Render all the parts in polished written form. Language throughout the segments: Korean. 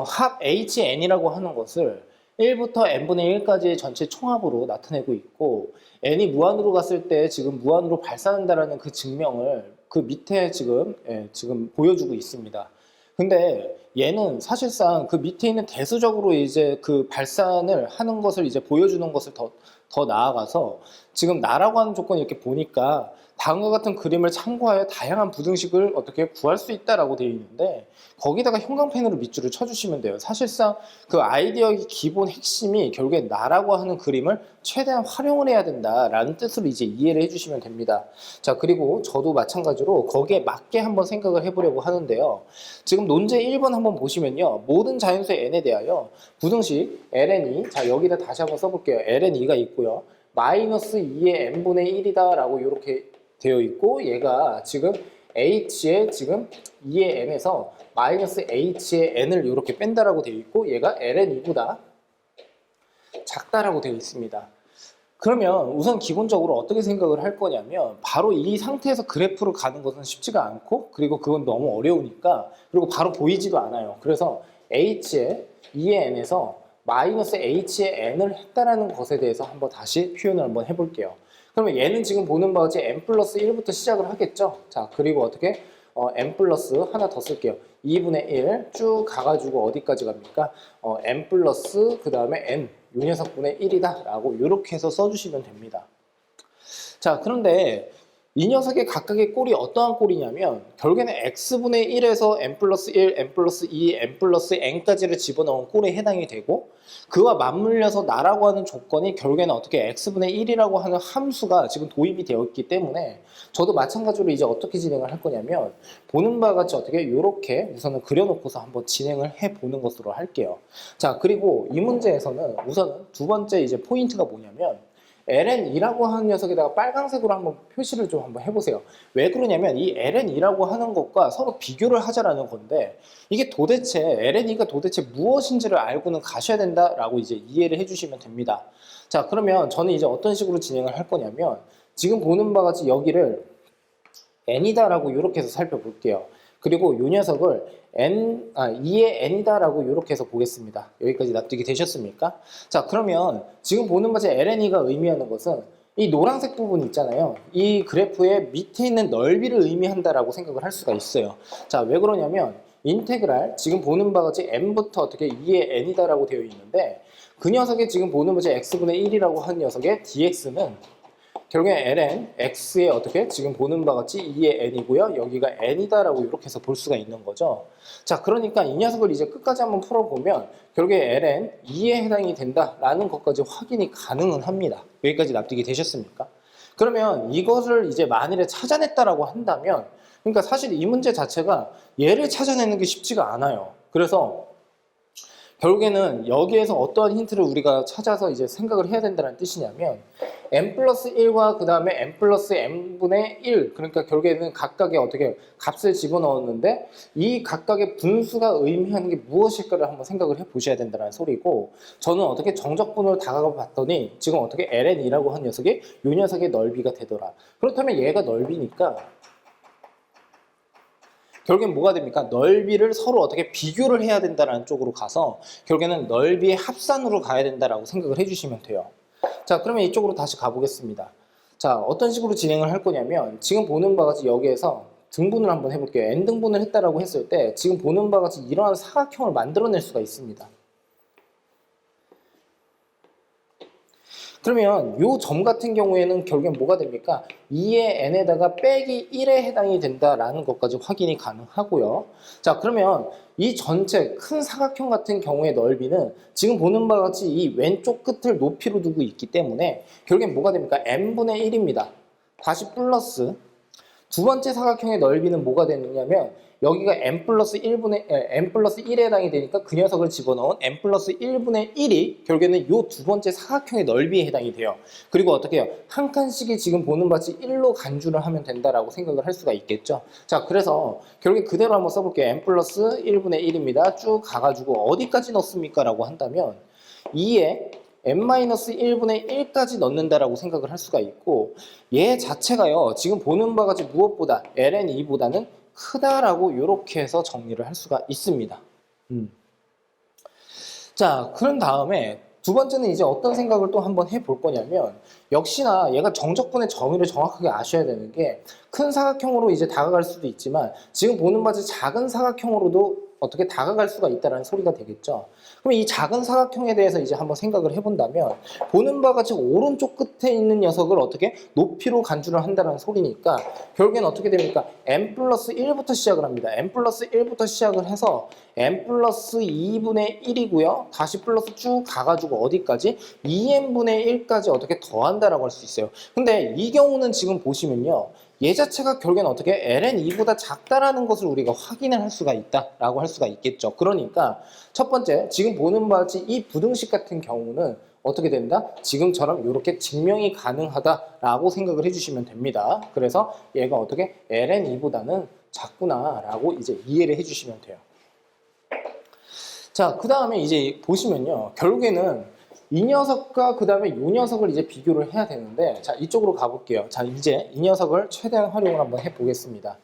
합 HN이라고 하는 것을 1부터 n분의 1까지의 전체 총합으로 나타내고 있고 n이 무한으로 갔을 때 지금 무한으로 발산한다라는 그 증명을 그 밑에 지금 보여주고 있습니다. 근데 얘는 사실상 그 밑에 있는 대수적으로 이제 그 발산을 하는 것을 이제 보여주는 것을 더 나아가서 지금 나라고 하는 조건을 이렇게 보니까 다음과 같은 그림을 참고하여 다양한 부등식을 어떻게 구할 수 있다라고 되어 있는데 거기다가 형광펜으로 밑줄을 쳐주시면 돼요. 사실상 그 아이디어의 기본 핵심이 결국에 나라고 하는 그림을 최대한 활용을 해야 된다라는 뜻으로 이제 이해를 해주시면 됩니다. 자, 그리고 저도 마찬가지로 거기에 맞게 한번 생각을 해보려고 하는데요. 지금 논제 1번 한번 보시면요. 모든 자연수 n에 대하여 부등식 ln이, 자 여기다 다시 한번 써볼게요. ln2가 있고요. 마이너스 2의 n분의 1이다 라고 이렇게 되어 있고 얘가 지금 h의 지금 2의 n에서 마이너스 h의 n을 이렇게 뺀다라고 되어 있고 얘가 ln2보다 작다라고 되어 있습니다. 그러면 우선 기본적으로 어떻게 생각을 할 거냐면 바로 이 상태에서 그래프를 가는 것은 쉽지가 않고 그리고 그건 너무 어려우니까 그리고 바로 보이지도 않아요. 그래서 h의 2의 n에서 마이너스 h의 n을 했다라는 것에 대해서 한번 다시 표현을 한번 해볼게요. 그러면 얘는 지금 보는 바와 같이 n 플러스 1부터 시작을 하겠죠. 자, 그리고 어떻게 n 플러스 하나 더 쓸게요. 2분의 1 쭉 가가지고 어디까지 갑니까? n 플러스 그 다음에 n 요 녀석분의 1이다 라고 이렇게 해서 써주시면 됩니다. 자, 그런데 이 녀석의 각각의 꼴이 어떠한 꼴이냐면 결국에는 x분의 1에서 n 플러스 1, n 플러스 2, n 플러스 n까지를 집어넣은 꼴에 해당이 되고 그와 맞물려서 나라고 하는 조건이 결국에는 어떻게 x분의 1이라고 하는 함수가 지금 도입이 되어 있기 때문에 저도 마찬가지로 이제 어떻게 진행을 할 거냐면 보는 바와 같이 어떻게 이렇게 우선은 그려놓고서 한번 진행을 해보는 것으로 할게요. 자, 그리고 이 문제에서는 우선은 두 번째 이제 포인트가 뭐냐면 ln2라고 하는 녀석에다가 빨간색으로 한번 표시를 좀 한번 해보세요. 왜 그러냐면 이 ln2라고 하는 것과 서로 비교를 하자라는 건데 이게 도대체 ln2가 도대체 무엇인지를 알고는 가셔야 된다라고 이제 이해를 해주시면 됩니다. 자, 그러면 저는 이제 어떤 식으로 진행을 할 거냐면 지금 보는 바와 같이 여기를 n이다라고 이렇게 해서 살펴볼게요. 그리고 이 녀석을 2의 n이다라고 이렇게 해서 보겠습니다. 여기까지 납득이 되셨습니까? 자, 그러면 지금 보는 바지 ln이가 의미하는 것은 이 노란색 부분 있잖아요. 이 그래프의 밑에 있는 넓이를 의미한다라고 생각을 할 수가 있어요. 자, 왜 그러냐면 인테그랄 지금 보는 바와 같이 n부터 어떻게 2의 n이다라고 되어 있는데 그 녀석의 지금 보는 바지 x분의 1이라고 한 녀석의 dx는 결국에 ln, x의 어떻게 지금 보는 바와 같이 2의 n이고요. 여기가 n이다라고 이렇게 해서 볼 수가 있는 거죠. 자, 그러니까 이 녀석을 이제 끝까지 한번 풀어보면 결국에 ln 2에 해당이 된다라는 것까지 확인이 가능은 합니다. 여기까지 납득이 되셨습니까? 그러면 이것을 이제 만일에 찾아냈다라고 한다면 그러니까 사실 이 문제 자체가 얘를 찾아내는 게 쉽지가 않아요. 그래서 결국에는 여기에서 어떠한 힌트를 우리가 찾아서 이제 생각을 해야 된다는 뜻이냐면 n 플러스 1과 그 다음에 n 플러스 n분의 1 그러니까 결국에는 각각의 어떻게 값을 집어넣었는데 이 각각의 분수가 의미하는 게 무엇일까를 한번 생각을 해 보셔야 된다는 소리고 저는 어떻게 정적분으로 다가가 봤더니 지금 어떻게 ln이라고 한 녀석이 이 녀석의 넓이가 되더라. 그렇다면 얘가 넓이니까 결국엔 뭐가 됩니까? 넓이를 서로 어떻게 비교를 해야 된다는 쪽으로 가서 결국에는 넓이의 합산으로 가야 된다라고 생각을 해주시면 돼요. 자, 그러면 이쪽으로 다시 가보겠습니다. 자, 어떤 식으로 진행을 할 거냐면 지금 보는 바와 같이 여기에서 등분을 한번 해볼게요. n등분을 했다라고 했을 때 지금 보는 바와 같이 이러한 사각형을 만들어낼 수가 있습니다. 그러면 이 점 같은 경우에는 결국엔 뭐가 됩니까? 2의 n에다가 빼기 1에 해당이 된다라는 것까지 확인이 가능하고요. 자, 그러면 이 전체 큰 사각형 같은 경우의 넓이는 지금 보는 바와 같이 이 왼쪽 끝을 높이로 두고 있기 때문에 결국엔 뭐가 됩니까? n분의 1입니다. 다시 플러스 두 번째 사각형의 넓이는 뭐가 되느냐면 여기가 n 플러스 1에 해당이 되니까 그 녀석을 집어넣은 n 플러스 1분의 1이 결국에는 이 두 번째 사각형의 넓이에 해당이 돼요. 그리고 어떻게 해요? 한 칸씩이 지금 보는 바치 1로 간주를 하면 된다라고 생각을 할 수가 있겠죠. 자, 그래서 결국에 그대로 한번 써볼게요. n 플러스 1분의 1입니다. 쭉 가가지고 어디까지 넣습니까? 라고 한다면 2에 n-1분의 1까지 넣는다라고 생각을 할 수가 있고 얘 자체가요. 지금 보는 바와 같이 무엇보다 ln2보다는 크다라고 이렇게 해서 정리를 할 수가 있습니다. 자, 그런 다음에 두 번째는 이제 어떤 생각을 또 한번 해볼 거냐면, 역시나 얘가 정적분의 정의를 정확하게 아셔야 되는 게, 큰 사각형으로 이제 다가갈 수도 있지만 지금 보는 바지 작은 사각형으로도 어떻게 다가갈 수가 있다는 소리가 되겠죠. 그럼 이 작은 사각형에 대해서 이제 한번 생각을 해본다면, 보는 바가 지금 오른쪽 끝에 있는 녀석을 어떻게 높이로 간주를 한다는 소리니까 결국엔 어떻게 됩니까? n 플러스 1부터 시작을 합니다. n 플러스 1부터 시작을 해서 n 플러스 2분의 1이고요. 다시 플러스 쭉 가가지고 어디까지? 2n분의 1까지 어떻게 더한다라고 할 수 있어요. 근데 이 경우는 지금 보시면요. 얘 자체가 결국엔 어떻게 ln2보다 작다라는 것을 우리가 확인을 할 수가 있다라고 할 수가 있겠죠. 그러니까 첫 번째, 지금 보는 바와 같이 이 부등식 같은 경우는 어떻게 된다? 지금처럼 이렇게 증명이 가능하다라고 생각을 해주시면 됩니다. 그래서 얘가 어떻게 ln2보다는 작구나라고 이제 이해를 해주시면 돼요. 자, 그 다음에 이제 보시면요. 결국에는 이 녀석과 그 다음에 이 녀석을 이제 비교를 해야 되는데, 자, 이쪽으로 가볼게요. 자, 이제 이 녀석을 최대한 활용을 한번 해보겠습니다.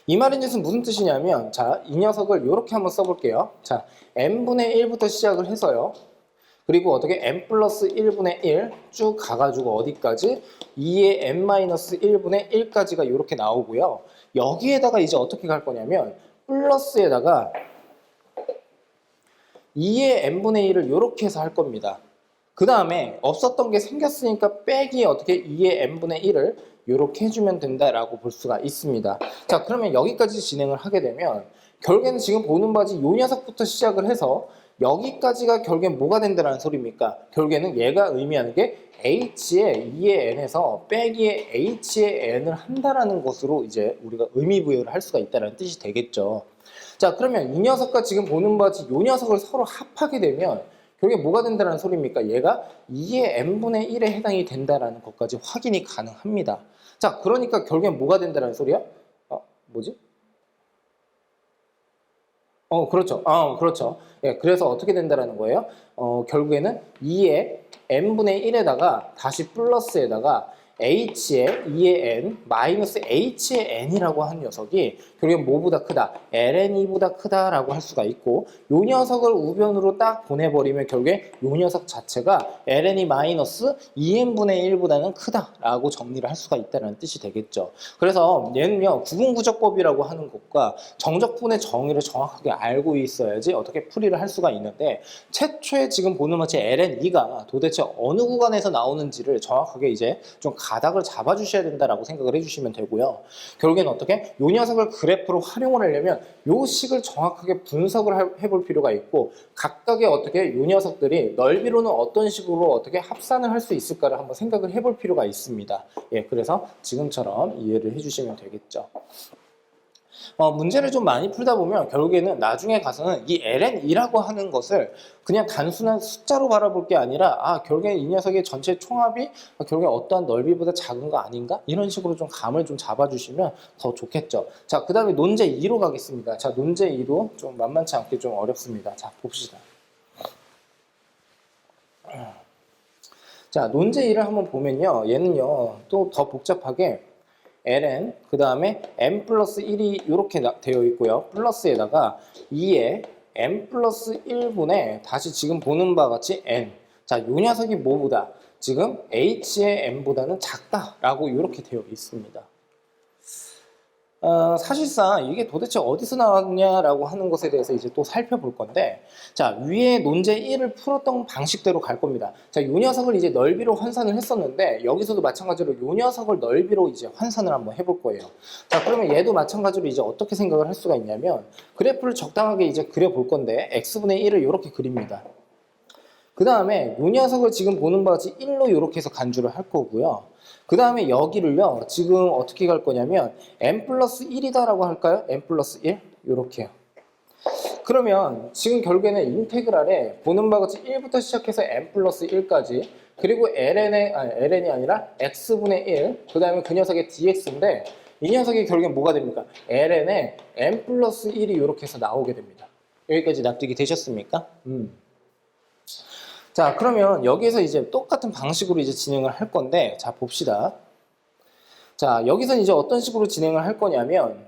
이 말인 뜻은 무슨 뜻이냐면, 자, 이 녀석을 이렇게 한번 써볼게요. 자, n분의 1부터 시작을 해서요. 그리고 어떻게 n 플러스 1분의 1 쭉 가가지고 어디까지? 2의 n 마이너스 1분의 1까지가 이렇게 나오고요. 여기에다가 이제 어떻게 갈 거냐면, 플러스에다가 2의 n분의 1을 이렇게 해서 할 겁니다. 그 다음에 없었던 게 생겼으니까 빼기 어떻게 2의 n분의 1을 이렇게 해주면 된다라고 볼 수가 있습니다. 자, 그러면 여기까지 진행을 하게 되면 결국에는 지금 보는 바지 이 녀석부터 시작을 해서 여기까지가 결국엔 뭐가 된다는 소리입니까? 결국에는 얘가 의미하는 게 h의 2의 n에서 빼기의 h의 n을 한다라는 것으로 이제 우리가 의미 부여를 할 수가 있다는 뜻이 되겠죠. 자, 그러면 이 녀석과 지금 보는 바와 같이 이 녀석을 서로 합하게 되면 결국에 뭐가 된다는 소리입니까? 얘가 2의 n분의 1에 해당이 된다는 것까지 확인이 가능합니다. 자, 그러니까 결국엔 뭐가 된다는 소리야? 뭐지? 그렇죠. 그렇죠. 예, 그래서 어떻게 된다는 거예요? 결국에는 2의 n분의 1에다가 다시 플러스에다가 h의 2의 n 마이너스 h의 n이라고 하는 녀석이 결국엔 뭐보다 크다? ln2보다 크다라고 할 수가 있고, 요 녀석을 우변으로 딱 보내버리면 결국에 요 녀석 자체가 ln이 마이너스 2n분의 1보다는 크다라고 정리를 할 수가 있다는 뜻이 되겠죠. 그래서 얘는요, 구분구적법이라고 하는 것과 정적분의 정의를 정확하게 알고 있어야지 어떻게 풀이를 할 수가 있는데, 최초에 지금 보는 마치 ln2가 도대체 어느 구간에서 나오는지를 정확하게 이제 좀 가닥을 잡아주셔야 된다라고 생각을 해주시면 되고요. 결국엔 어떻게 요 녀석을 그래프로 활용을 하려면 요 식을 정확하게 분석을 해볼 필요가 있고, 각각의 어떻게 요 녀석들이 넓이로는 어떤 식으로 어떻게 합산을 할 수 있을까를 한번 생각을 해볼 필요가 있습니다. 예, 그래서 지금처럼 이해를 해주시면 되겠죠. 문제를 좀 많이 풀다 보면 결국에는 나중에 가서는 이 ln2라고 하는 것을 그냥 단순한 숫자로 바라볼 게 아니라 결국에 이 녀석의 전체 총합이 결국에 어떠한 넓이보다 작은 거 아닌가? 이런 식으로 좀 감을 좀 잡아주시면 더 좋겠죠. 자, 그 다음에 논제 2로 가겠습니다. 자, 논제 2로 좀 만만치 않게 좀 어렵습니다. 자, 봅시다. 자, 논제 2를 한번 보면요. 얘는요, 또 더 복잡하게 ln, 그 다음에 n 플러스 1이 이렇게 되어 있고요. 플러스에다가 2에 n 플러스 1분의 다시 지금 보는 바와 같이 n. 자, 요 녀석이 뭐보다? 지금 h의 n보다는 작다라고 이렇게 되어 있습니다. 사실상 이게 도대체 어디서 나왔냐라고 하는 것에 대해서 이제 또 살펴볼 건데, 자, 위에 논제 1을 풀었던 방식대로 갈 겁니다. 자, 요 녀석을 이제 넓이로 환산을 했었는데, 여기서도 마찬가지로 요 녀석을 넓이로 이제 환산을 한번 해볼 거예요. 자, 그러면 얘도 마찬가지로 이제 어떻게 생각을 할 수가 있냐면, 그래프를 적당하게 이제 그려볼 건데, x분의 1을 이렇게 그립니다. 그 다음에 요 녀석을 지금 보는 바와 같이 1로 이렇게 해서 간주를 할 거고요. 그 다음에 여기를요, 지금 어떻게 갈 거냐면 n 플러스 1이다라고 할까요? n 플러스 1? 요렇게요. 그러면 지금 결국에는 인테그랄에 보는 바와 같이 1부터 시작해서 n 플러스 1까지, 그리고 ln이 아니라 x분의 1, 그 다음에 그 녀석의 dx인데, 이 녀석이 결국엔 뭐가 됩니까? ln에 n 플러스 1이 이렇게 해서 나오게 됩니다. 여기까지 납득이 되셨습니까? 자, 그러면 여기에서 이제 똑같은 방식으로 이제 진행을 할 건데, 자, 봅시다. 자, 여기서 이제 어떤 식으로 진행을 할 거냐면,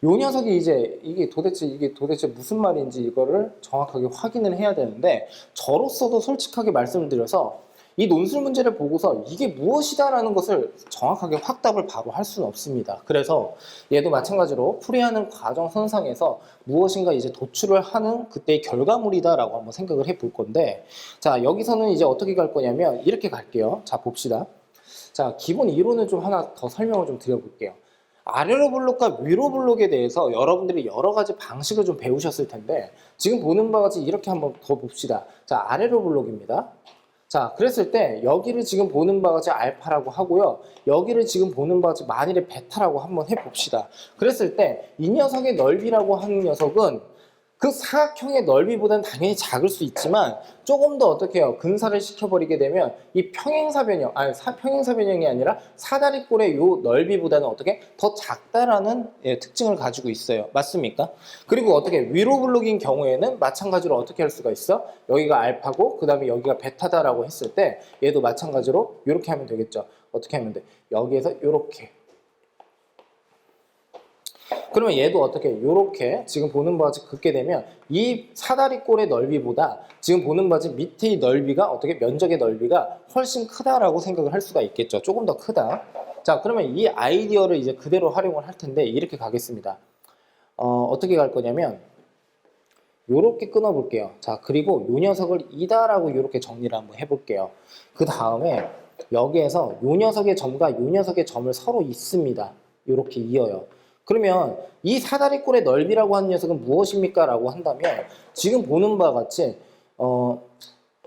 요 녀석이 이제 이게 도대체 무슨 말인지 이거를 정확하게 확인을 해야 되는데, 저로서도 솔직하게 말씀을 드려서 이 논술 문제를 보고서 이게 무엇이다라는 것을 정확하게 확답을 바로 할 수는 없습니다. 그래서 얘도 마찬가지로 풀이하는 과정 선상에서 무엇인가 이제 도출을 하는 그때의 결과물이다라고 한번 생각을 해볼 건데, 자, 여기서는 이제 어떻게 갈 거냐면 이렇게 갈게요. 자, 봅시다. 자, 기본 이론을 좀 하나 더 설명을 좀 드려볼게요. 아래로 블록과 위로 블록에 대해서 여러분들이 여러 가지 방식을 좀 배우셨을 텐데, 지금 보는 바와 같이 이렇게 한번 더 봅시다. 자, 아래로 블록입니다. 자, 그랬을 때 여기를 지금 보는 바와 같이 알파라고 하고요. 여기를 지금 보는 바와 같이 만일에 베타라고 한번 해봅시다. 그랬을 때 이 녀석의 넓이라고 하는 녀석은 그 사각형의 넓이보다는 당연히 작을 수 있지만 조금 더 어떻게 해요? 근사를 시켜버리게 되면 이 평행사 변형, 아니 평행사 변형이 아니라 사다리꼴의 요 넓이보다는 어떻게 더 작다라는 특징을 가지고 있어요. 맞습니까? 그리고 어떻게 위로 블록인 경우에는 마찬가지로 어떻게 할 수가 있어? 여기가 알파고 그 다음에 여기가 베타다라고 했을 때 얘도 마찬가지로 이렇게 하면 되겠죠. 어떻게 하면 돼? 여기에서 이렇게. 그러면 얘도 어떻게 요렇게 지금 보는 바와 같이 긋게 되면 이 사다리꼴의 넓이보다 지금 보는 바와 같이 밑의 넓이가 어떻게 면적의 넓이가 훨씬 크다라고 생각을 할 수가 있겠죠. 조금 더 크다. 자, 그러면 이 아이디어를 이제 그대로 활용을 할 텐데 이렇게 가겠습니다. 어떻게 갈 거냐면 요렇게 끊어 볼게요. 자, 그리고 요 녀석을 이다라고 요렇게 정리를 한번 해볼게요. 그 다음에 여기에서 요 녀석의 점과 요 녀석의 점을 서로 잇습니다. 요렇게 이어요. 그러면 이 사다리꼴의 넓이라고 하는 녀석은 무엇입니까? 라고 한다면 지금 보는 바와 같이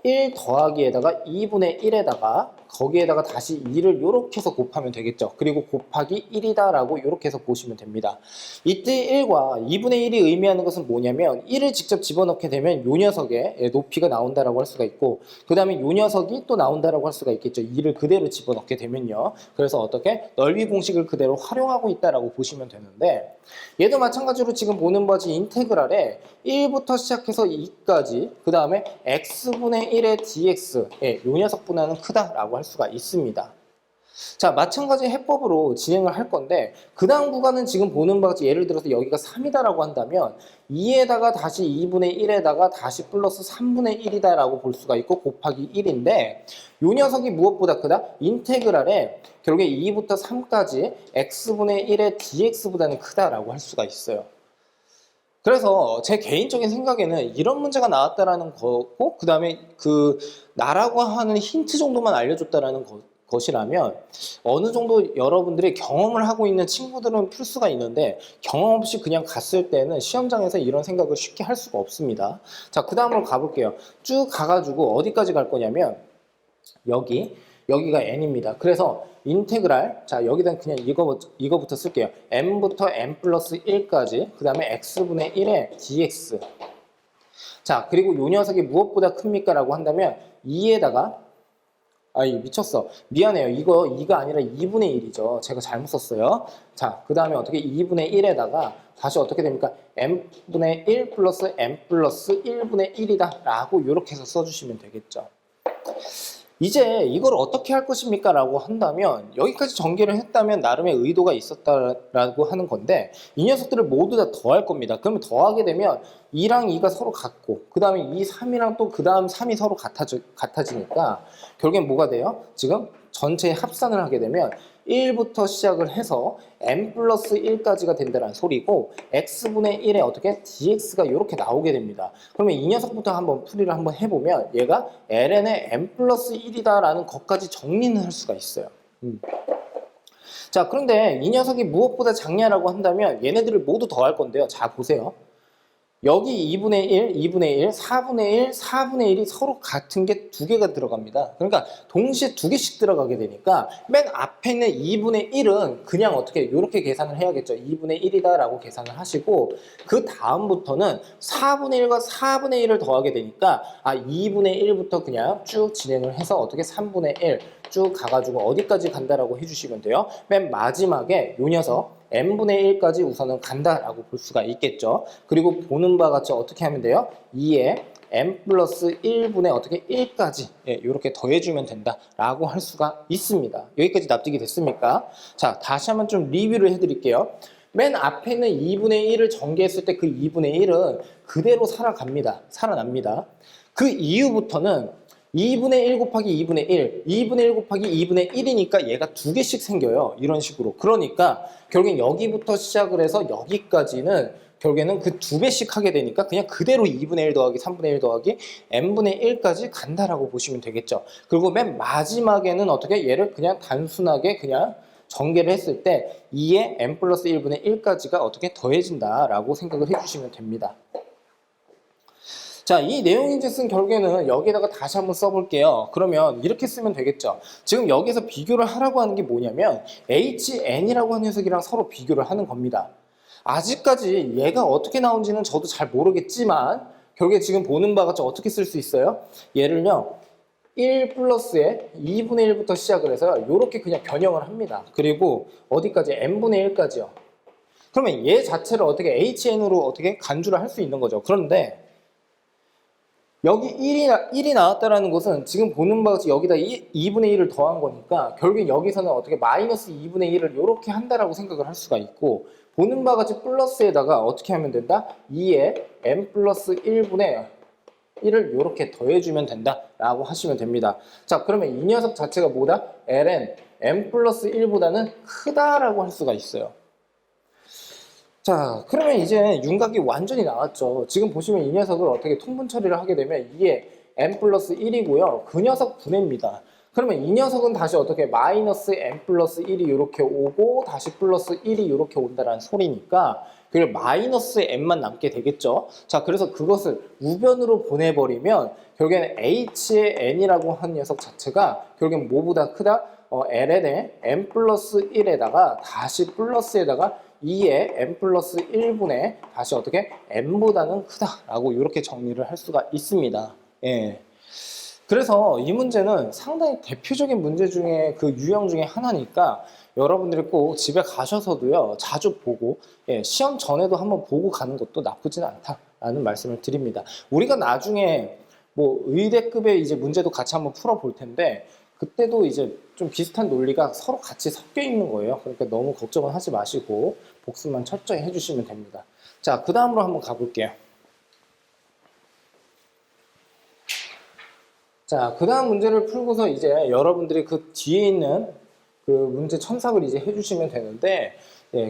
1 더하기에다가 2분의 1에다가 거기에다가 다시 2를 이렇게 해서 곱하면 되겠죠. 그리고 곱하기 1이다 라고 이렇게 해서 보시면 됩니다. 이때 1과 2분의 1이 의미하는 것은 뭐냐면 1을 직접 집어넣게 되면 요 녀석의 높이가 나온다라고 할 수가 있고 그 다음에 요 녀석이 또 나온다라고 할 수가 있겠죠. 2를 그대로 집어넣게 되면요. 그래서 어떻게 넓이 공식을 그대로 활용하고 있다라고 보시면 되는데 얘도 마찬가지로 지금 보는 바지 인테그랄에 1부터 시작해서 2까지 그 다음에 x분의 1의 dx 요 녀석보다는 크다라고 할 수가 있습니다. 자, 마찬가지 해법으로 진행을 할 건데 그 다음 구간은 지금 보는 바와 같이 예를 들어서 여기가 3이다라고 한다면 2에다가 다시 2분의 1에다가 다시 플러스 3분의 1이다 라고 볼 수가 있고 곱하기 1인데 요 녀석이 무엇보다 크다? 인테그랄에 결국에 2부터 3까지 x분의 1의 dx보다는 크다라고 할 수가 있어요. 그래서 제 개인적인 생각에는 이런 문제가 나왔다라는 거고 그 다음에 그 나라고 하는 힌트 정도만 알려줬다라는 것이라면 어느 정도 여러분들이 경험을 하고 있는 친구들은 풀 수가 있는데 경험 없이 그냥 갔을 때는 시험장에서 이런 생각을 쉽게 할 수가 없습니다. 자, 그 다음으로 가볼게요. 쭉 가가지고 어디까지 갈 거냐면 여기가 n입니다. 그래서 인테그랄, 자 여기다 그냥 이거부터 쓸게요. m부터 n 플러스 1까지 그 다음에 x분의 1의 dx. 자, 그리고 요 녀석이 무엇보다 큽니까? 라고 한다면 2에다가 아이 미쳤어. 미안해요. 이거 2가 아니라 2분의 1이죠. 제가 잘못 썼어요. 자, 그 다음에 어떻게 2분의 1에다가 다시 어떻게 됩니까? m분의 1 플러스 m 플러스 1분의 1이다 라고 이렇게 해서 써주시면 되겠죠. 이제 이걸 어떻게 할 것입니까? 라고 한다면 여기까지 전개를 했다면 나름의 의도가 있었다라고 하는 건데 이 녀석들을 모두 다 더할 겁니다. 그러면 더하게 되면 2랑 2가 서로 같고 그 다음에 2, 3이랑 또 그 다음 3이 서로 같아지니까 결국엔 뭐가 돼요? 지금 전체 합산을 하게 되면 1부터 시작을 해서 n 플러스 1까지가 된다는 소리고 x분의 1에 어떻게 dx가 이렇게 나오게 됩니다. 그러면 이 녀석부터 한번 풀이를 한번 해보면 얘가 ln의 n 플러스 1이다 라는 것까지 정리는 할 수가 있어요. 자, 그런데 이 녀석이 무엇보다 작냐라고 한다면 얘네들을 모두 더할 건데요. 자, 보세요. 여기 2분의 1, 2분의 1, 4분의 1, 4분의 1이 서로 같은 게 두 개가 들어갑니다. 그러니까 동시에 두 개씩 들어가게 되니까 맨 앞에 있는 2분의 1은 그냥 어떻게 이렇게 계산을 해야겠죠. 2분의 1이다 라고 계산을 하시고 그 다음부터는 4분의 1과 4분의 1을 더하게 되니까 2분의 1부터 그냥 쭉 진행을 해서 어떻게 3분의 1 쭉 가가지고 어디까지 간다라고 해주시면 돼요. 맨 마지막에 요 녀석 n분의 1까지 우선은 간다라고 볼 수가 있겠죠. 그리고 보는 바와 같이 어떻게 하면 돼요? 2에 n 플러스 1분의 어떻게 1까지 이렇게 더해주면 된다라고 할 수가 있습니다. 여기까지 납득이 됐습니까? 자, 다시 한번 좀 리뷰를 해드릴게요. 맨 앞에 있는 2분의 1을 전개했을 때 그 2분의 1은 그대로 살아납니다. 그 이후부터는 2분의 1 곱하기 2분의 1, 2분의 1 곱하기 2분의 1이니까 얘가 두 개씩 생겨요. 이런 식으로. 그러니까 결국엔 여기부터 시작을 해서 여기까지는 결국에는 그 두 배씩 하게 되니까 그냥 그대로 2분의 1 더하기 3분의 1 더하기 n분의 1까지 간다라고 보시면 되겠죠. 그리고 맨 마지막에는 어떻게 얘를 그냥 단순하게 그냥 전개를 했을 때 2에 n 플러스 1분의 1까지가 어떻게 더해진다라고 생각을 해주시면 됩니다. 자, 이 내용인즉슨 결국에는 여기에다가 다시 한번 써볼게요. 그러면 이렇게 쓰면 되겠죠. 지금 여기서 비교를 하라고 하는 게 뭐냐면 HN이라고 하는 녀석이랑 서로 비교를 하는 겁니다. 아직까지 얘가 어떻게 나온지는 저도 잘 모르겠지만 결국에 지금 보는 바가 어떻게 쓸 수 있어요? 얘를요 1 플러스에 2분의 1부터 시작을 해서 이렇게 그냥 변형을 합니다. 그리고 어디까지? n분의 1까지요. 그러면 얘 자체를 어떻게 HN으로 어떻게 간주를 할 수 있는 거죠. 그런데 여기 1이 나왔다라는 것은 지금 보는 바같이 여기다 2분의 1을 더한 거니까 결국 여기서는 어떻게 마이너스 2분의 1을 이렇게 한다라고 생각을 할 수가 있고 보는 바같이 플러스에다가 어떻게 하면 된다? 2에 n 플러스 1분의 1을 이렇게 더해주면 된다라고 하시면 됩니다. 자, 그러면 이 녀석 자체가 뭐다? ln n 플러스 1보다는 크다라고 할 수가 있어요. 자, 그러면 이제 윤곽이 완전히 나왔죠. 지금 보시면 이 녀석을 어떻게 통분 처리를 하게 되면 이게 n 플러스 1이고요. 그 녀석 분해입니다. 그러면 이 녀석은 다시 어떻게 마이너스 n 플러스 1이 이렇게 오고 다시 플러스 1이 이렇게 온다라는 소리니까 그걸 마이너스 n만 남게 되겠죠. 자, 그래서 그것을 우변으로 보내버리면 결국에는 h의 n이라고 하는 녀석 자체가 결국엔 뭐보다 크다? ln의 n 플러스 1에다가 다시 플러스에다가 2의 n 플러스 1분의 다시 어떻게 n보다는 크다라고 이렇게 정리를 할 수가 있습니다. 예. 그래서 이 문제는 상당히 대표적인 문제 중에 그 유형 중에 하나니까 여러분들이 꼭 집에 가셔서도요 자주 보고 시험 전에도 한번 보고 가는 것도 나쁘진 않다라는 말씀을 드립니다. 우리가 나중에 뭐 의대급의 이제 문제도 같이 한번 풀어 볼 텐데 그때도 이제 좀 비슷한 논리가 서로 같이 섞여 있는 거예요. 그러니까 너무 걱정은 하지 마시고 복습만 철저히 해주시면 됩니다. 자, 그 다음으로 한번 가볼게요. 자, 그 다음 문제를 풀고서 이제 여러분들이 그 뒤에 있는 그 문제 첨삭을 이제 해주시면 되는데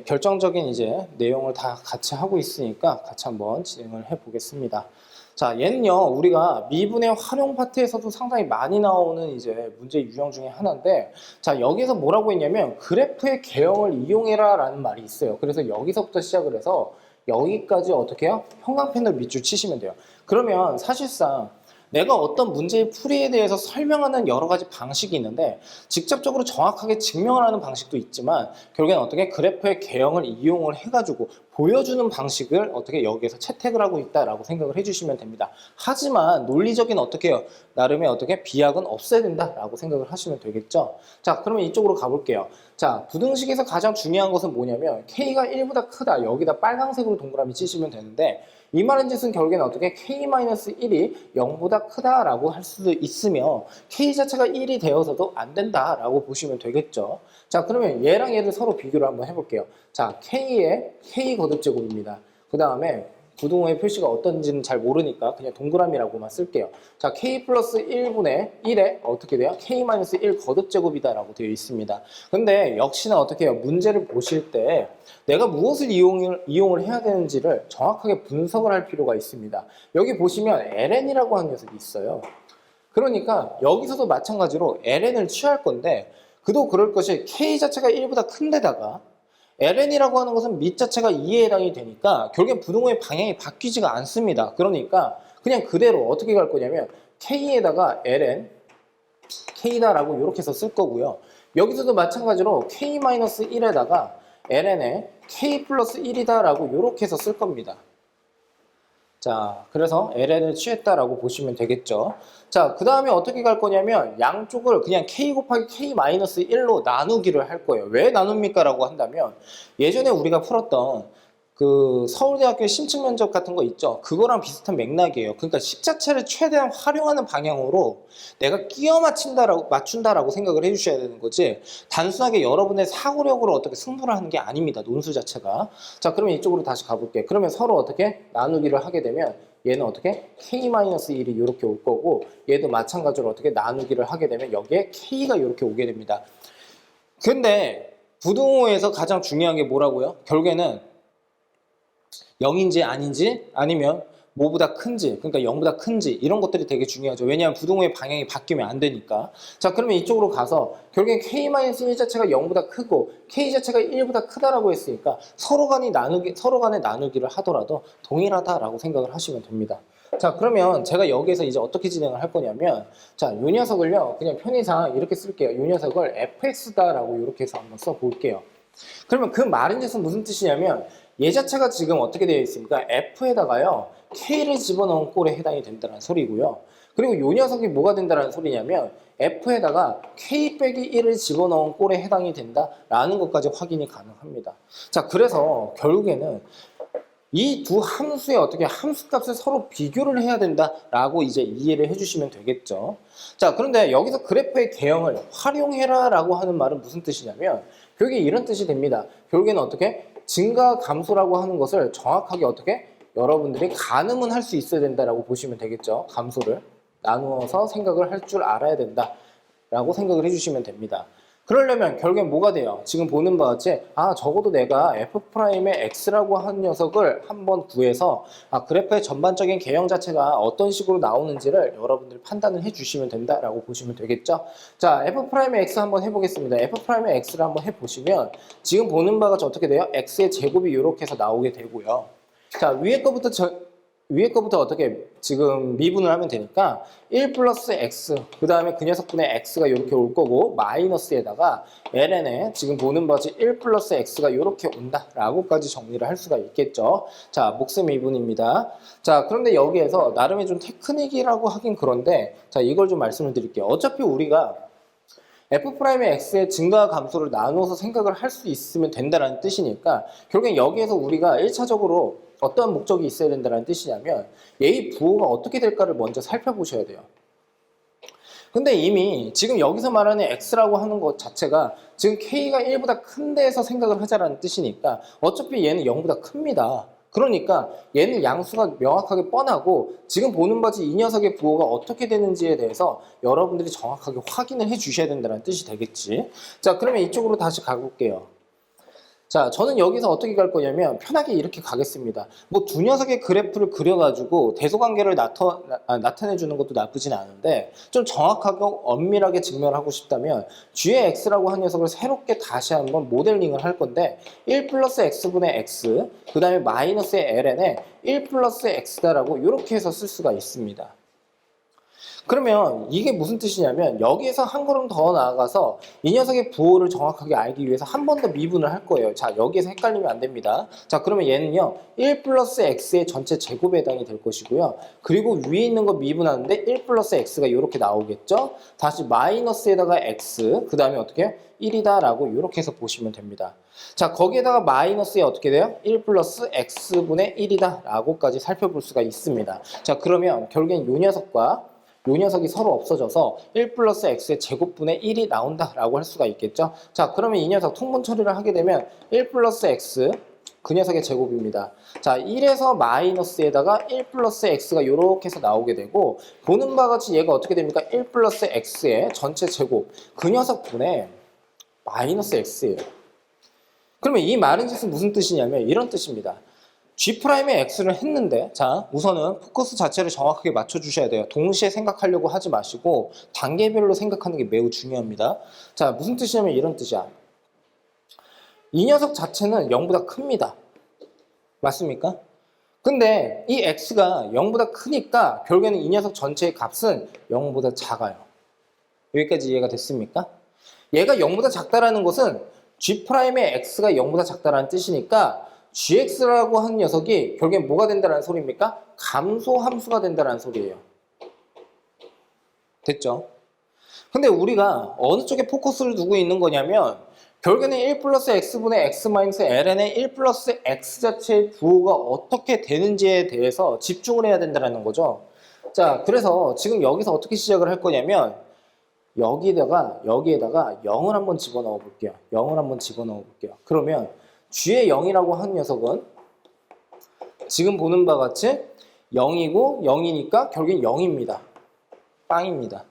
결정적인 이제 내용을 다 같이 하고 있으니까 같이 한번 진행을 해 보겠습니다. 자, 얘는요 우리가 미분의 활용 파트에서도 상당히 많이 나오는 이제 문제 유형 중에 하나인데 자, 여기서 뭐라고 했냐면 그래프의 개형을 이용해라 라는 말이 있어요. 그래서 여기서부터 시작을 해서 여기까지 어떻게 해요? 형광펜으로 밑줄 치시면 돼요. 그러면 사실상 내가 어떤 문제의 풀이에 대해서 설명하는 여러 가지 방식이 있는데 직접적으로 정확하게 증명을 하는 방식도 있지만 결국엔 어떻게 그래프의 개형을 이용을 해가지고 보여주는 방식을 어떻게 여기에서 채택을 하고 있다라고 생각을 해주시면 됩니다. 하지만 논리적인 어떻게 해요? 나름의 어떻게 비약은 없어야 된다라고 생각을 하시면 되겠죠. 자, 그러면 이쪽으로 가볼게요. 자, 부등식에서 가장 중요한 것은 뭐냐면 K가 1보다 크다. 여기다 빨강색으로 동그라미 치시면 되는데 이 말은 뜻은 결국에는 어떻게 K-1이 0보다 크다라고 할 수도 있으며 K 자체가 1이 되어서도 안 된다라고 보시면 되겠죠. 자, 그러면 얘랑 얘를 서로 비교를 한번 해볼게요. 자, K의 K 거듭제곱입니다. 그 다음에 부등호의 표시가 어떤지는 잘 모르니까 그냥 동그라미라고만 쓸게요. 자, K 플러스 1분의 1에 어떻게 돼요? K-1 거듭제곱이다 라고 되어 있습니다. 근데 역시나 어떻게 해요? 문제를 보실 때 내가 무엇을 이용을 해야 되는지를 정확하게 분석을 할 필요가 있습니다. 여기 보시면 ln이라고 하는 녀석이 있어요. 그러니까 여기서도 마찬가지로 ln을 취할 건데 그도 그럴 것이 K 자체가 1보다 큰 데다가 ln이라고 하는 것은 밑 자체가 2에 해당이 되니까 결국엔 부등호의 방향이 바뀌지가 않습니다. 그러니까 그냥 그대로 어떻게 갈 거냐면 K에다가 ln, K다라고 이렇게 해서 쓸 거고요. 여기서도 마찬가지로 K-1에다가 ln에 K 플러스 1이다라고 이렇게 해서 쓸 겁니다. 자, 그래서 ln을 취했다라고 보시면 되겠죠. 자, 그 다음에 어떻게 갈 거냐면 양쪽을 그냥 k 곱하기 k-1로 나누기를 할 거예요. 왜 나눕니까? 라고 한다면 예전에 우리가 풀었던 그 서울대학교 심층 면접 같은 거 있죠. 그거랑 비슷한 맥락이에요. 그러니까 식 자체를 최대한 활용하는 방향으로 내가 끼워 맞춘다라고 생각을 해주셔야 되는 거지. 단순하게 여러분의 사고력으로 어떻게 승부를 하는 게 아닙니다. 논술 자체가. 자, 그러면 이쪽으로 다시 가볼게요. 그러면 서로 어떻게 나누기를 하게 되면 얘는 어떻게 K-1이 이렇게 올 거고, 얘도 마찬가지로 어떻게 나누기를 하게 되면 여기에 K가 이렇게 오게 됩니다. 근데 부등호에서 가장 중요한 게 뭐라고요? 결국에는 0인지 아닌지, 아니면 뭐보다 큰지, 그러니까 0보다 큰지, 이런 것들이 되게 중요하죠. 왜냐하면 부등호의 방향이 바뀌면 안 되니까. 자, 그러면 이쪽으로 가서 결국엔 K-1 자체가 0보다 크고 K 자체가 1보다 크다라고 했으니까 서로 간의 나누기를 하더라도 동일하다라고 생각을 하시면 됩니다. 자, 그러면 제가 여기에서 이제 어떻게 진행을 할 거냐면, 자, 요 녀석을요, 그냥 편의상 이렇게 쓸게요. 요 녀석을 fx다라고 이렇게 해서 한번 써볼게요. 그러면 그 말인 뜻은 무슨 뜻이냐면, 얘 자체가 지금 어떻게 되어 있습니까? F에다가요, K를 집어넣은 꼴에 해당이 된다는 소리고요. 그리고 요 녀석이 뭐가 된다는 소리냐면, F에다가 K 빼기 1을 집어넣은 꼴에 해당이 된다라는 것까지 확인이 가능합니다. 자, 그래서 결국에는 이 두 함수의 어떻게 함수값을 서로 비교를 해야 된다라고 이제 이해를 해주시면 되겠죠. 자, 그런데 여기서 그래프의 개형을 활용해라 라고 하는 말은 무슨 뜻이냐면, 결국에 이런 뜻이 됩니다. 결국에는 어떻게 증가 감소라고 하는 것을 정확하게 어떻게 여러분들이 가늠은 할 수 있어야 된다라고 보시면 되겠죠. 감소를 나누어서 생각을 할 줄 알아야 된다라고 생각을 해주시면 됩니다. 그러려면 결국엔 뭐가 돼요? 지금 보는 바와 같이 적어도 내가 F'의 X라고 하는 녀석을 한번 구해서 그래프의 전반적인 개형 자체가 어떤 식으로 나오는지를 여러분들이 판단을 해주시면 된다라고 보시면 되겠죠? 자, F'의 X 한번 해보겠습니다. F'의 X를 한번 해보시면 지금 보는 바와 같이 어떻게 돼요? X의 제곱이 이렇게 해서 나오게 되고요. 자, 위에 거부터 어떻게 지금 미분을 하면 되니까 1 플러스 x, 그 다음에 그 녀석분의 x가 이렇게 올 거고, 마이너스에다가 ln에 지금 보는 바지 1 플러스 x가 이렇게 온다라고까지 정리를 할 수가 있겠죠. 자, 목수 미분입니다. 자, 그런데 여기에서 나름의 좀 테크닉이라고 하긴 그런데, 자, 이걸 좀 말씀을 드릴게요. 어차피 우리가 F'의 X의 증가 감소를 나누어서 생각을 할 수 있으면 된다는 뜻이니까, 결국엔 여기에서 우리가 1차적으로 어떤 목적이 있어야 된다는 뜻이냐면, 얘의 부호가 어떻게 될까를 먼저 살펴보셔야 돼요. 근데 이미 지금 여기서 말하는 X라고 하는 것 자체가 지금 K가 1보다 큰 데에서 생각을 하자라는 뜻이니까 어차피 얘는 0보다 큽니다. 그러니까 얘는 양수가 명확하게 뻔하고, 지금 보는 바지 이 녀석의 부호가 어떻게 되는지에 대해서 여러분들이 정확하게 확인을 해 주셔야 된다는 뜻이 되겠지. 자, 그러면 이쪽으로 다시 가볼게요. 자, 저는 여기서 어떻게 갈 거냐면 편하게 이렇게 가겠습니다. 뭐 두 녀석의 그래프를 그려가지고 대소관계를 나타내주는 것도 나쁘진 않은데, 좀 정확하고 엄밀하게 증명하고 싶다면 G의 X라고 한 녀석을 새롭게 다시 한번 모델링을 할 건데, 1 플러스 X분의 X, 그 다음에 마이너스의 ln에 1 플러스 X다라고 이렇게 해서 쓸 수가 있습니다. 그러면 이게 무슨 뜻이냐면, 여기에서 한 걸음 더 나아가서 이 녀석의 부호를 정확하게 알기 위해서 한 번 더 미분을 할 거예요. 자, 여기에서 헷갈리면 안 됩니다. 자, 그러면 얘는요 1 플러스 x의 전체 제곱에 해당이 될 것이고요. 그리고 위에 있는 거 미분하는데 1 플러스 x가 이렇게 나오겠죠. 다시 마이너스에다가 x, 그 다음에 어떻게 1이다 라고 이렇게 해서 보시면 됩니다. 자, 거기에다가 마이너스에 어떻게 돼요? 1 플러스 x분의 1이다 라고까지 살펴볼 수가 있습니다. 자, 그러면 결국엔 이 녀석과 요 녀석이 서로 없어져서 1 플러스 x의 제곱분의 1이 나온다라고 할 수가 있겠죠. 자, 그러면 이 녀석 통분 처리를 하게 되면 1 플러스 x, 그 녀석의 제곱입니다. 자, 1에서 마이너스에다가 1 플러스 x가 이렇게 해서 나오게 되고, 보는 바와 같이 얘가 어떻게 됩니까? 1 플러스 x의 전체 제곱, 그 녀석분의 마이너스 x예요. 그러면 이 말인 짓은 무슨 뜻이냐면 이런 뜻입니다. G'의 X를 했는데, 자, 우선은 포커스 자체를 정확하게 맞춰주셔야 돼요. 동시에 생각하려고 하지 마시고 단계별로 생각하는 게 매우 중요합니다. 자, 무슨 뜻이냐면 이런 뜻이야. 이 녀석 자체는 0보다 큽니다. 맞습니까? 근데 이 X가 0보다 크니까 결국에는 이 녀석 전체의 값은 0보다 작아요. 여기까지 이해가 됐습니까? 얘가 0보다 작다라는 것은 G'의 X가 0보다 작다라는 뜻이니까 gx라고 하는 녀석이 결국엔 뭐가 된다는 소리입니까? 감소 함수가 된다는 소리예요. 됐죠? 근데 우리가 어느 쪽에 포커스를 두고 있는 거냐면, 결국에는 1 플러스 x분의 x 마이너스 ln의 1 플러스 x 자체의 부호가 어떻게 되는지에 대해서 집중을 해야 된다는 거죠. 자, 그래서 지금 여기서 어떻게 시작을 할 거냐면 여기에다가 0을 한번 집어넣어 볼게요. 0을 한번 집어넣어 볼게요. 그러면 g의 0이라고 하는 녀석은 지금 보는 바와 같이 0이고 0이니까 결국엔 0입니다. 빵입니다.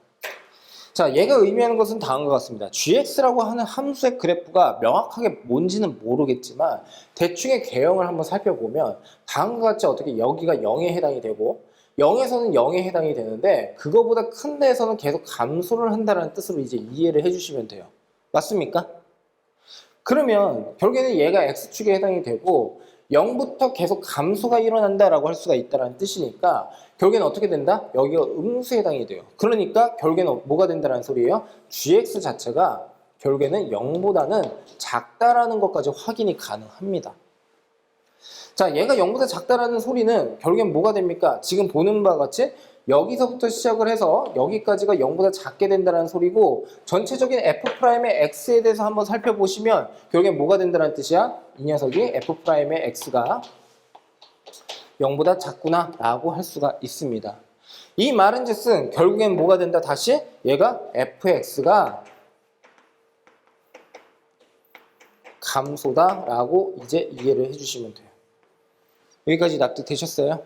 자, 얘가 의미하는 것은 다음과 같습니다. gx라고 하는 함수의 그래프가 명확하게 뭔지는 모르겠지만 대충의 개형을 한번 살펴보면 다음과 같이 어떻게 여기가 0에 해당이 되고 0에서는 0에 해당이 되는데 그거보다 큰 데에서는 계속 감소를 한다는 뜻으로 이제 이해를 해주시면 돼요. 맞습니까? 그러면 결국에는 얘가 x축에 해당이 되고 0부터 계속 감소가 일어난다라고 할 수가 있다는 뜻이니까 결국에는 어떻게 된다? 여기가 음수에 해당이 돼요. 그러니까 결국에는 뭐가 된다는 소리예요? gx 자체가 결국에는 0보다는 작다라는 것까지 확인이 가능합니다. 자, 얘가 0보다 작다라는 소리는 결국엔 뭐가 됩니까? 지금 보는 바와 같이 여기서부터 시작을 해서 여기까지가 0보다 작게 된다는 소리고 전체적인 f'의 x에 대해서 한번 살펴보시면 결국엔 뭐가 된다는 뜻이야? 이 녀석이 f'의 x가 0보다 작구나 라고 할 수가 있습니다. 이 말은 즉슨 결국엔 뭐가 된다? 다시 얘가 fx가 감소다 라고 이제 이해를 해주시면 돼요. 여기까지 납득되셨어요?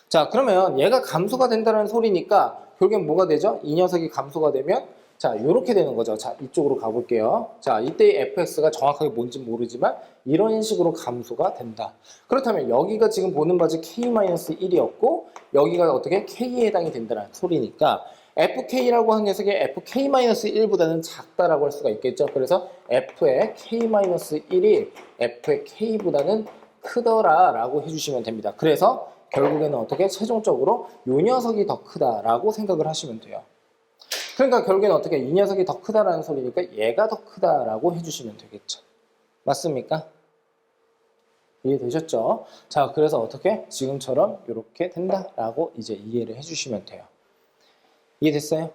자, 그러면 얘가 감소가 된다는 소리니까 결국엔 뭐가 되죠? 이 녀석이 감소가 되면 자, 이렇게 되는 거죠. 자, 이쪽으로 가볼게요. 자, 이때의 fx가 정확하게 뭔지 모르지만 이런 식으로 감소가 된다. 그렇다면 여기가 지금 보는 바지 k-1이었고 여기가 어떻게 k에 해당이 된다는 소리니까 fk라고 하는 녀석이 fk-1보다는 작다라고 할 수가 있겠죠. 그래서 f의 k-1이 f의 k보다는 크더라라고 해주시면 됩니다. 그래서 결국에는 어떻게 최종적으로 이 녀석이 더 크다라고 생각을 하시면 돼요. 그러니까 결국에는 어떻게 이 녀석이 더 크다라는 소리니까 얘가 더 크다라고 해주시면 되겠죠. 맞습니까? 이해되셨죠? 자, 그래서 어떻게 지금처럼 이렇게 된다라고 이제 이해를 해주시면 돼요. 이해됐어요?